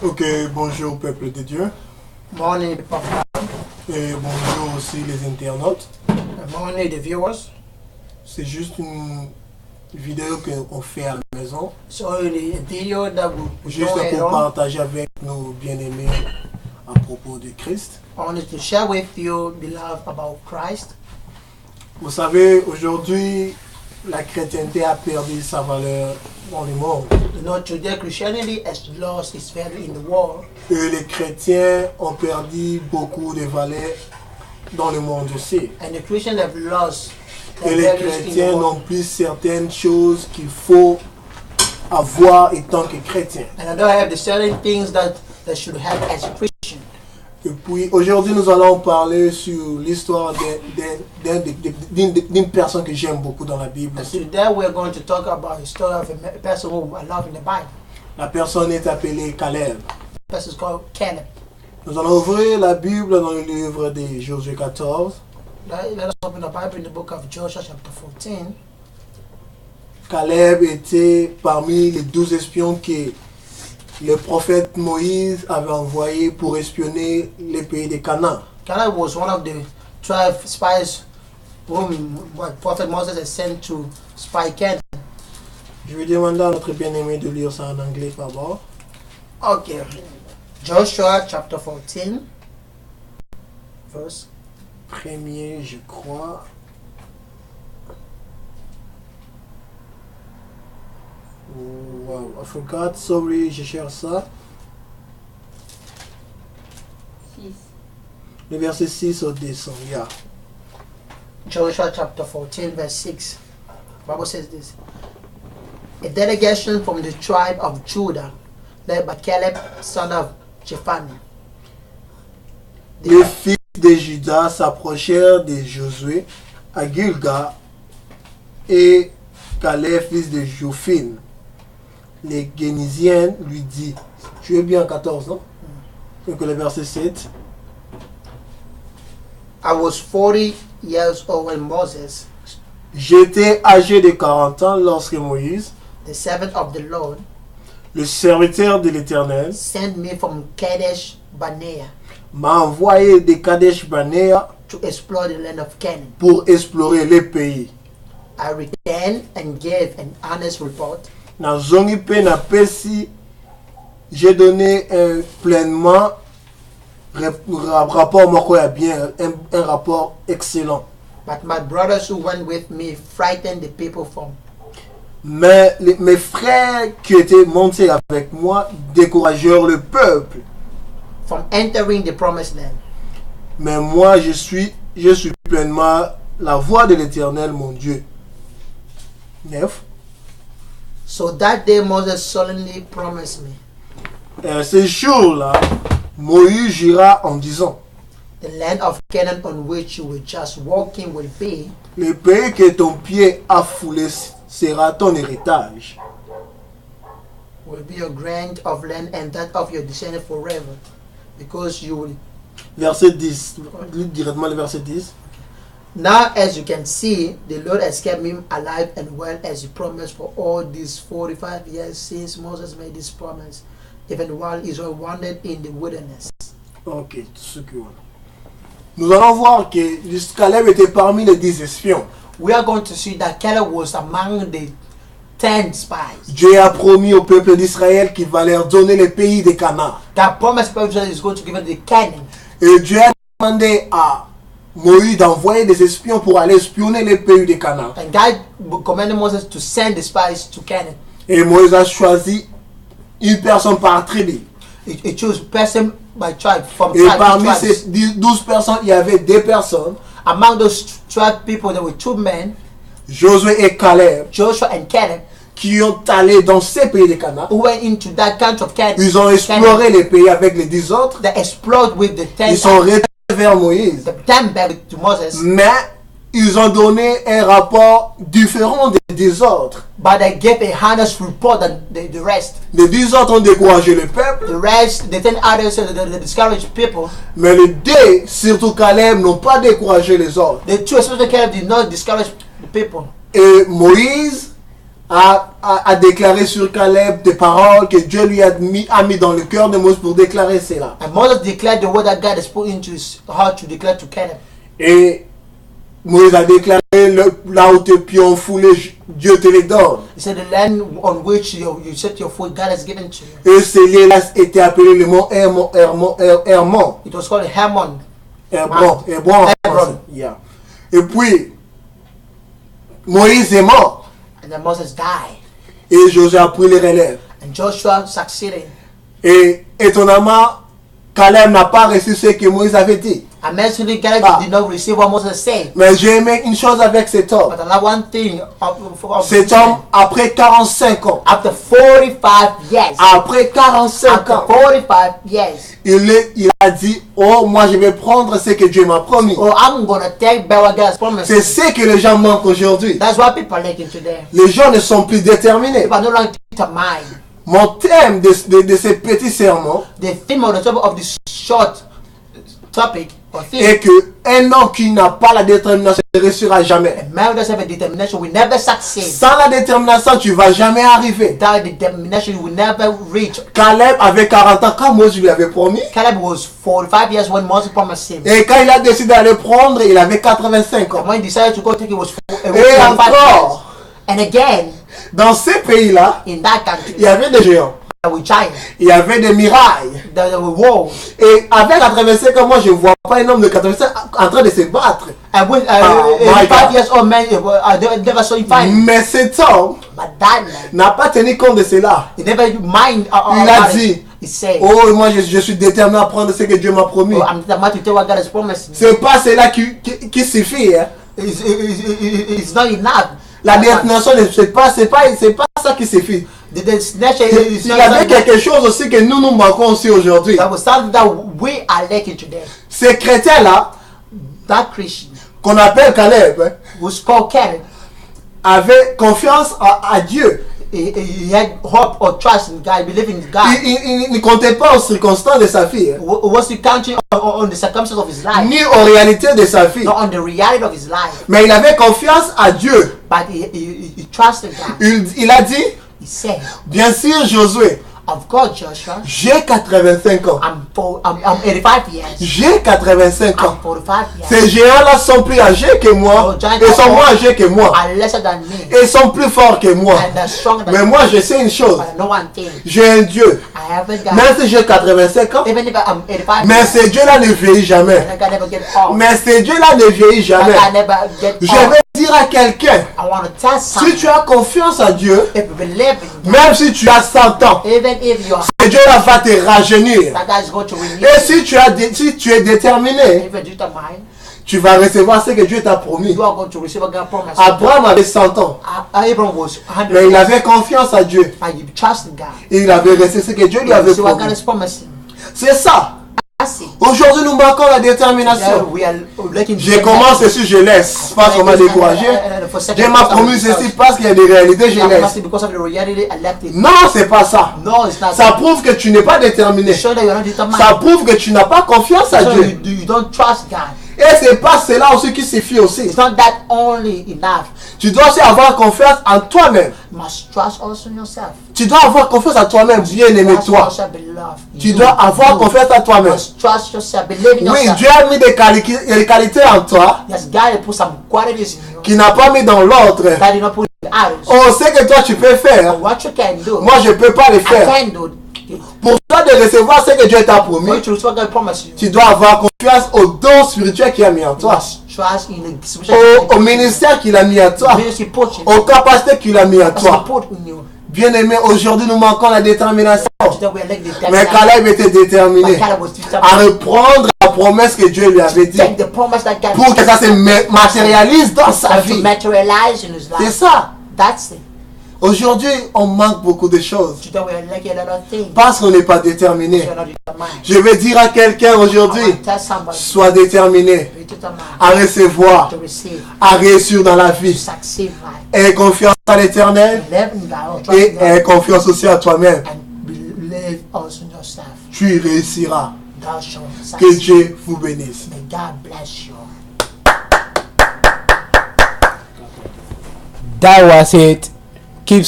Ok, bonjour peuple de Dieu. Morning, people of God. Et bonjour aussi les internautes. Morning, the viewers. C'est juste une vidéo qu'on fait à la maison. So the video that we Juste doing pour on, partager avec nos bien-aimés à propos de Christ. I wanted to share with you, beloved, about Christ. Vous savez, aujourd'hui, la chrétienté a perdu sa valeur dans le monde. You know, today Christianity has lost its value in the world, Et les chrétiens ont perdu beaucoup de valeur dans le monde aussi. and the Christians have lost Et their les values in the chrétiens n'ont world. plus certaines choses qu'il faut avoir étant que chrétien. And I don't have the certain things that they should have as a Christian. Et puis aujourd'hui nous allons parler sur l'histoire d'une personne que j'aime beaucoup dans la Bible. And today we're going to talk about the story of a person who I love in the Bible. La personne est appelée Caleb. The person is called Caleb. Nous allons ouvrir la Bible dans le livre de Josué 14. Let us open the Bible in the book of Joshua chapter 14. Caleb était parmi les 12 espions que le prophète Moïse avait envoyés pour espionner les pays de Canaan. Caleb was one of the 12 spies whom Prophet Moses had sent to spy Canaan. Je vais demander à notre bien-aimé de lire ça en anglais d'abord. Okay. Joshua chapter 14, verse. Premier, je crois. Wow, I forgot, sorry, je cherche ça. Le verset 6 au 10, yeah. Joshua chapter 14, verse 6. Bible says this. A delegation from the tribe of Judah, led by Caleb, son of Jephunneh. Les fils de Juda s'approchèrent de Josué à Gilgal et Caleb, fils de Jophine, les Génisiens, lui dit, tu es bien en 14, non? Donc le verset 7. I was 40 years old when Moses, J'étais âgé de 40 ans lorsque Moïse, the servant of the Lord, le serviteur de l'Éternel, sent me from Kadesh Barnea m'a envoyé de Kadesh Barnea to explore the land of Canaan. pour explorer les pays. I returned and gave an honest report. Nazongi pe na pesi, j'ai donné pleinement rapport moko ya bien, un rapport excellent. But my brothers who went with me frightened the people from Mais mes frères qui étaient montés avec moi découragèrent le peuple. entering the promised land. Mais moi, je suis pleinement la voix de l'Éternel, mon Dieu. 9. So that day Moses solemnly promised me, Ce jour-là, Moïse jura en disant, the land of Canaan on which you were just walking will be le pays que ton pied a foulé sera ton héritage. a grant of land and that of your descendants forever, because you will. Verset 10. Lis directement le verset 10. Now, as you can see, the Lord has kept me alive and well as He promised for all these 45 years since Moses made this promise, even while Israel wandered in the wilderness. Ok, tout ce que voilà. Nous allons voir que Caleb était parmi les 10 espions. We are going to see that Caleb was among the 10 spies. Dieu a promis au peuple d'Israël qu'il va leur donner le pays de Canaan. That promised people is going to give them the Canaan. Et Dieu a demandé à Moïse d'envoyer des espions pour aller espionner les pays de Canaan. And God commanded Moses to send the spies to Canaan. Et Moïse a choisi une personne par tribu. He chose person by tribe from Et tribe to parmi tribes. ces 12 personnes, il y avait 2 personnes, Among those 12 people, there were 2 men, Josué et Caleb, Joshua and Caleb, qui ont allé dans ces pays de Canaan. who went into that country of Canaan. Ils ont exploré les pays avec les 10 autres. They explored with the 10 Ils sont retournés vers Moïse. the 10 back to Moses, Mais ils ont donné un rapport différent des 10 autres. but they gave a honest report than the rest. Les 10 autres ont découragé le peuple. The rest, the 10 others, the discouraged people, Mais les 2, surtout Caleb, n'ont pas découragé les autres. the 2, especially Caleb, did not discourage the people. Et Moïse a déclaré sur Caleb des paroles que Dieu lui a mis dans le cœur de Moïse pour déclarer cela. And Moses declared the word that God has put into his heart to declare to Caleb. Et Moïse a déclaré, là où tes pieds ont foulé, Dieu te les donne. He said the land on which you set your foot, God has given to you. Et ce lieu-là était appelé le mont Hermon. It was called Hermon. Hebron. Hebron. Yeah. Et puis, Moïse est mort. And then Moses died. Et Josué a pris les relèves. And Joshua succeeded. Et étonnamment, Caleb n'a pas reçu ce que Moïse avait dit. Amazingly, Caleb did not receive what Moses said. Mais j'ai aimé une chose avec cet homme. But another one thing Cet homme, après 45 ans, after 45 years, après 45 ans, 45 years, il a dit, oh, moi je vais prendre ce que Dieu m'a promis. oh, I'm gonna take back what God has promised. C'est ce que les gens manquent aujourd'hui. That's what people are looking today. Les gens ne sont plus déterminés. People are no longer determined. Mon thème de ces petits sermons The theme of the topic of this short topic or theme, est que un homme qui n'a pas la détermination ne réussira jamais. a man who doesn't have a determination will never succeed. Sans la détermination, tu ne vas jamais arriver. Without determination, you will never reach. Caleb avait 40 ans quand Moïse lui avait promis. Caleb was 45 years when Moses promised him. Et quand il a décidé d'aller prendre, il avait 85 ans. And when he decided to go take it, was Et 45 years. encore, And again, dans ces pays-là, in that country, il y avait des géants. with China, Il y avait des mirailles. there were wars. Et avec 85 ans, moi je ne vois pas un homme de 85 en train de se battre. And with my 5 God. years old man, they never saw him fight. Mais cet homme But that man, n'a pas tenu compte de cela. he never mind. Il a dit, He said, oh, moi je suis déterminé à prendre ce que Dieu m'a promis. I'm determined to tell what God has promised me. C'est pas cela qui suffit. Hein. It's not enough. La détermination, c'est pas ça qui suffit. The destination is Il not y avait something quelque chose aussi que nous manquons aussi aujourd'hui. that was something that we are lacking today. Ces chrétiens-là, That Christian qu'on appelle Caleb, hein, was called Caleb. avaient confiance à Dieu. He had hope or trust in God, believe in God. Il ne comptait pas aux circonstances de sa fille, hein, Was he counting on the circumstances of his life, ni aux réalités de sa fille. not on the reality of his life? Mais il avait confiance à Dieu. But he trusted God. Il a dit, He said, bien sûr Josué, of course, Joshua, j'ai 85 ans. I'm 85 years. J'ai 85 I'm ans. 45 years. Ces géants-là sont plus âgés que moi. Ils sont moins âgés que moi. Are lesser than me. Ils sont plus forts que moi. And they're stronger than Mais me. moi, je sais une chose. But I know one thing. J'ai un Dieu. I have a God. Même si j'ai 85 ans, Even if I'm 85 mais years, ce Dieu-là ne vieillit jamais. I can never get old. Mais ce Dieu-là ne vieillit I jamais. can never get Je old. vais dire à quelqu'un, I want to tell si someone, tu as confiance à Dieu, if you believe in God, même si tu as 100 ans, even if you are, ce Dieu-là va te rajeunir. that God is going to renew Et you, si tu es déterminé, if you determine, tu vas recevoir ce que Dieu t'a promis. you are going to receive a God promise. Abraham avait 100 ans, Abraham was 100 mais il years, avait confiance à Dieu. but he trusted God. Et il avait reçu ce que Dieu lui You avait see what God promis. has promised him. C'est ça. That's it. Aujourd'hui, nous manquons la Yeah, détermination. we are looking Je commence ceci, je laisse. Parce qu'on m'a découragé. Dieu m'a promis ceci parce qu'il y a des réalités, je laisse. Because of the reality, I left it. Non, c'est pas ça. No, it's not. Ça prouve que tu n'es pas déterminé. Show that you're not determined. Ça prouve que tu n'as pas confiance à So Dieu. you don't trust God. Et c'est pas cela aussi qui suffit aussi. It's not that only enough. Tu dois aussi avoir confiance en toi-même. You must trust also in yourself. Tu dois avoir confiance en toi-même, bien aimé Trust toi. yourself, beloved. Tu You dois avoir you confiance en toi-même. must trust yourself, believe in Oui, yourself. Dieu a mis des qualités en toi Yes, God has put some qualities in you qu'il n'a pas mis dans l'autre. that did not put in others. On sait que toi tu peux faire. What you can do, Moi je ne peux pas le I faire. can do. Pour toi de recevoir ce que Dieu t'a For promis, you to receive what God promised you, tu dois avoir confiance au don spirituel qu'il a mis en you toi, must trust in the special au ministère qu'il a mis en toi, ministry put in aux capacités qu'il a mis en you. toi. Put in you. Bien aimé, aujourd'hui nous manquons la détermination. Today we are like the Mais Caleb était déterminé But Caleb was à determined reprendre la promesse que Dieu lui avait to dit take the promise that God pour que ça se matérialise dans sa and to vie. materialize in his C'est life. ça. That's it. Aujourd'hui, on manque beaucoup de choses Today we are like a lot of things. parce qu'on n'est pas déterminé. We are not determined. Je vais dire à quelqu'un I aujourd'hui, want to tell somebody, sois déterminé be determined à recevoir, to receive, à réussir dans la to vie. succeed life. Aie confiance à l'éternel Believe in God, or trust et in God, aie confiance aussi à toi-même. and believe also in yourself. Tu réussiras. Thou shalt Que succeed. Dieu vous bénisse. May God bless you. That was it. keep